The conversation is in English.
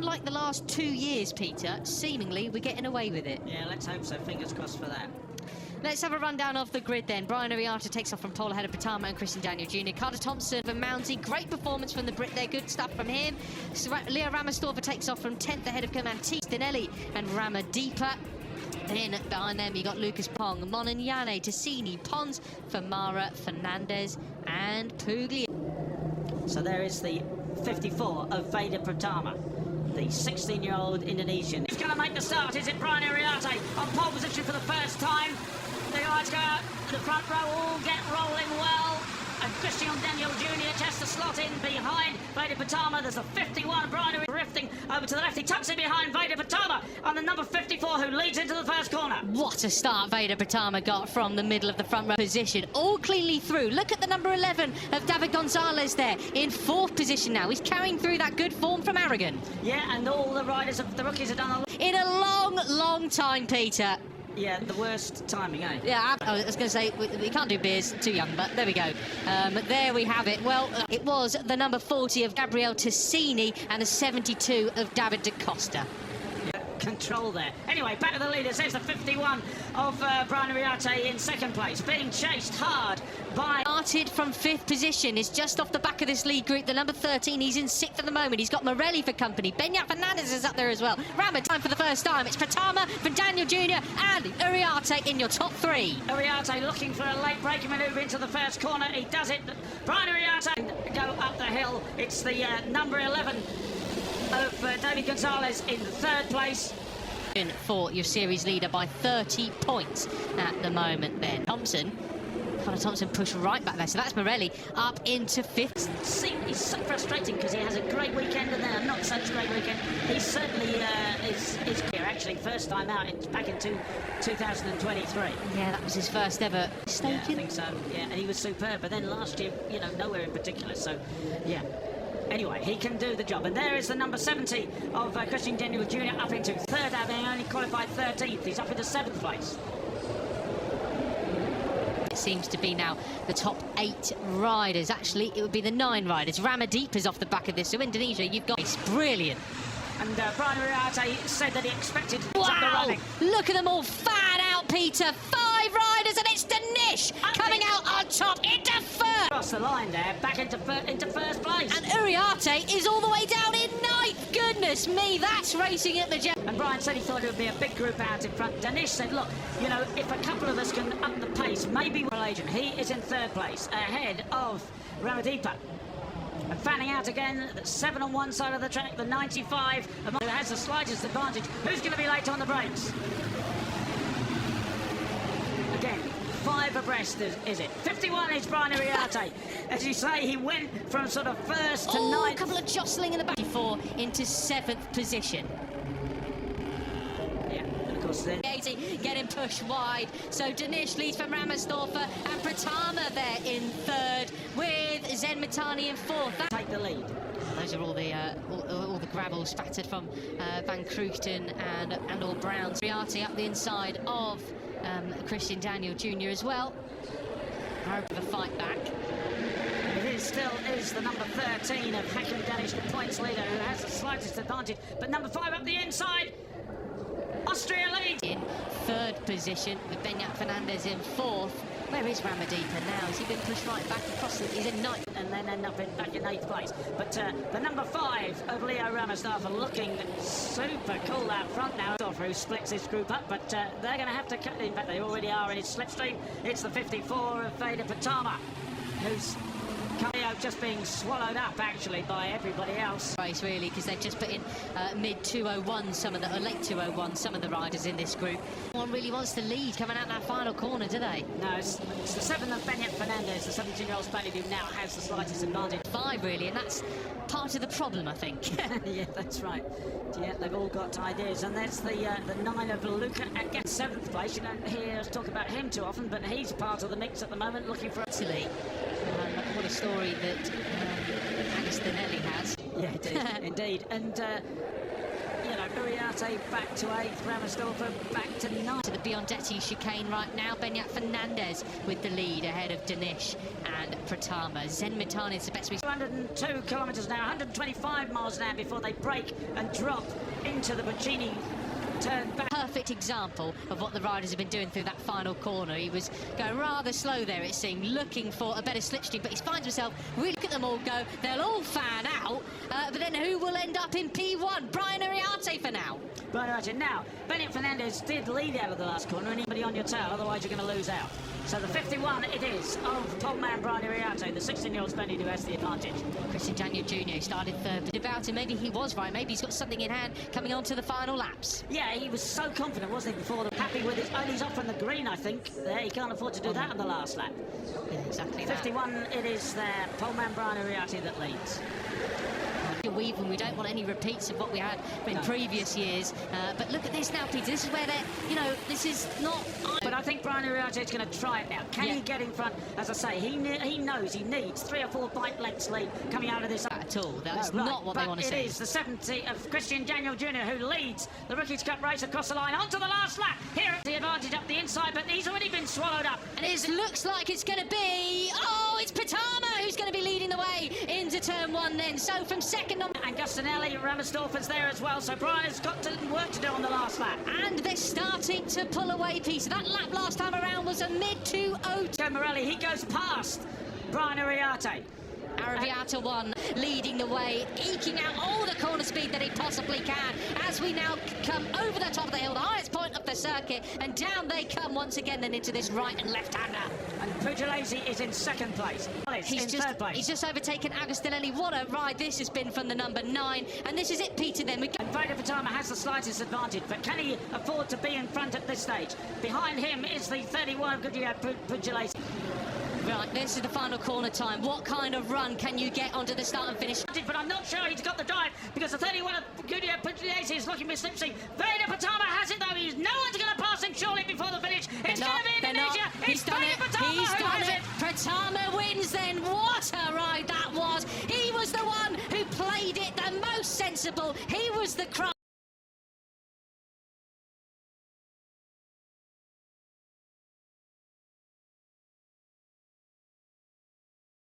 unlike the last 2 years, Peter, seemingly we're getting away with it. Yeah, let's hope so. Fingers crossed for that. Let's have a rundown of the grid then. Brian Ariata takes off from pole ahead of Patama and Christian Daniel Jr. Carter Thompson for Mounty. Great performance from the Brit there. Good stuff from him. Leo Ramastorfer takes off from 10th ahead of Comanti, Stinelli and Ramadeepa. Then behind them you got Lucas Pong, Monignane, Tassini, Pons, Famara, Fernandez and Puglia. So there is the 54 of VEDA Pratama, the 16-year-old Indonesian. Who's going to make the start? Is it Brian Ariata on pole position for the first time? The guys go out the front row, all get rolling well. And Christian Daniel Jr. has to slot in behind VEDA Pratama. There's a 51, Brian Ariata drifting over to the left. He tucks in behind VEDA Pratama on the number 54 who leads into the first corner. What a start VEDA Pratama got from the middle of the front row position. All cleanly through. Look at the number 11 of David Gonzalez there in 4th position now. He's carrying through that good form from Aragon. Yeah, and all the riders, the rookies have done in a long, long time, Peter. Yeah, the worst timing, eh? Yeah, I was going to say, we can't do beers, too young, but there we go. There we have it. Well, it was the number 40 of Gabriele Tassini and the 72 of David da Costa. Yeah, control there. Anyway, back to the leaders. There's the 51 of Brian Ariata in 2nd place, being chased hard by... Started from 5th position, is just off the back of this lead group. The number 13, he's in 6th at the moment. He's got Morelli for company. Benyat Fernandez is up there as well. Ramad time for the first time. It's Pratama, Van Daniel Jr. and Ariata in your top 3. Ariata looking for a late braking manoeuvre into the first corner. He does it. Brian Ariata go up the hill. It's the number 11 of David Gonzalez in 3rd place. For your series leader by 30 points at the moment then. Carter Thompson pushed right back there, so that's Morelli up into 5th. See, it's so frustrating because he has a great weekend and then a not such great weekend. He certainly is here, actually, first time out back in 2023. Yeah, that was his first ever staking. Yeah, I think so, yeah, and he was superb, but then last year, you know, nowhere in particular, so, yeah. Anyway, he can do the job. And there is the number 70 of Christian Daniel Jr. up into 3rd, having only qualified 13th. He's up into 7th place. It seems to be now the top 8 riders. Actually, it would be the 9 riders. Ramadeep is off the back of this. So Indonesia, you've got... It's brilliant. And Brian Ariata said that he expected... Wow! Look at them all fan out, Peter. 5 riders, and it's Danish coming out on top into 1st. Across the line there, back into 1st place. And Uriarte is all the way down in 9th. Goodness me, that's racing at the jet. And Brian said he thought it would be a big group out in front. Danish said, look, you know, if a couple of us can up the pace, maybe we'll agent. He is in 3rd place, ahead of Ramadeepa. And fanning out again, the 7 on one side of the track, the 95, who has the slightest advantage. Who's going to be late on the brakes? Again, 5 abreast, is it? 51 is Brian Ariata. As you say, he went from sort of 1st to 9th. A couple of jostling in the back. 4 into 7th position. Yeah, and of course then... 80 getting pushed wide. So Danish leads from Ramastorfer and Pratama there in 3rd with Zen Mitani in 4th. Take the lead. Those are all the gravel spattered from Van Kruchten and all Browns. Riati up the inside of Christian Daniel Jr. as well. A fight back. It still is the number 13 of Hakim Danish, the points leader, who has the slightest advantage. But number 5 up the inside, Austria leads. In 3rd position with Benyat Fernandez in 4th. Where is Ramadeepa now? Has he been pushed right back across? He's in 9th. And then end up back in 8th place. But the number 5 of Leo Ramastorfer looking super cool out front now. Who splits this group up, but they're going to have to cut. In fact, they already are in his slipstream. It's the 54 of VEDA Pratama, who's just being swallowed up actually by everybody else. Race really, because they've just put in mid 201 some of the late 201 some of the riders in this group. No one really wants to lead coming out that final corner, do they? No, it's the 7 of Benyat Fernandez, the 17-year-old Spaniard who now has the slightest advantage. 5 really, and that's part of the problem, I think. Yeah, that's right. Yeah, they've all got ideas, and that's the 9 of Luca at 7th place. You don't hear us talk about him too often, but he's part of the mix at the moment, looking for Italy. What a story that Agustinelli has. Yeah, indeed. And you know, Uriarte back to 8th, Ramastorfer back to 9th. To the Biondetti chicane right now, Benyat Fernandez with the lead ahead of Danish and Pratama. Zen Mitani is the best. 202 kilometres now, 125 miles an hour before they break and drop into the Bocchini turn back. Perfect example of what the riders have been doing through that final corner. He was going rather slow there, it seemed, looking for a better slipstream, but he finds himself, really look at them all go, they'll all fan out, but then who will end up in P1? Brian Uriarte for now. Brian Uriarte. Now, Benyat Fernandez did lead out of the last corner, and anybody on your tail, otherwise you're going to lose out. So the 51 it is of poleman Brian Uriarte, the 16-year-old Spaniard who has the advantage. Christian Daniel Jr. started third, but about him, maybe he was right, maybe he's got something in hand coming on to the final laps. Yeah, he was so confident, wasn't he, before? Happy with his... Oh, he's off from the green, I think. There, he can't afford to do that on the last lap. Yeah, exactly 51 it is there, poleman Brian Uriarte that leads. Weaving, we don't want any repeats of what we had in previous years, but look at this now, Peter. This is where they're, you know, this is not. But I think Brian Uriarte is going to try it now. Can he get in front? As I say, he knows he needs 3 or 4 bike lengths lead coming out of this. At all, that's not what they want to see. It is the 70 of Christian Daniel Jr. who leads the Rookies Cup race across the line onto the last lap. Here at the advantage up the inside, but he's already been swallowed up. And it looks like it's going to be, oh, it's Pratama who's going to be leading the way into turn 1 then. So from second on. And Gustinelli, Ramastorfer's there as well, so Brian has got work to do on the last lap. And they're starting to pull away, Peter. That lap last time around was a mid-2.02. Joe Morelli, he goes past Brian Uriarte. Arrabbiata 1 leading the way, eking out all the corner speed that he possibly can as we now come over the top of the hill, the highest point of the circuit, and down they come once again then into this right and left-hander. And Pugliese is in second place. Third place. He's just overtaken Agostinelli. What a ride this has been from the number 9. And this is it, Peter, then. And VEDA Pratama has the slightest advantage, but can he afford to be in front at this stage? Behind him is the 31 of Pugliese. Right, this is the final corner time. What kind of run can you get onto the start and finish? But I'm not sure he's got the drive because the 31 of Pugliese is looking for slipstream. VEDA Pratama has it though. No one's going to pass him surely before the finish. It's going to be Indonesia. It's VEDA Pratama who has it. Pratama wins then. What a ride that was. He was the one who played it the most sensible.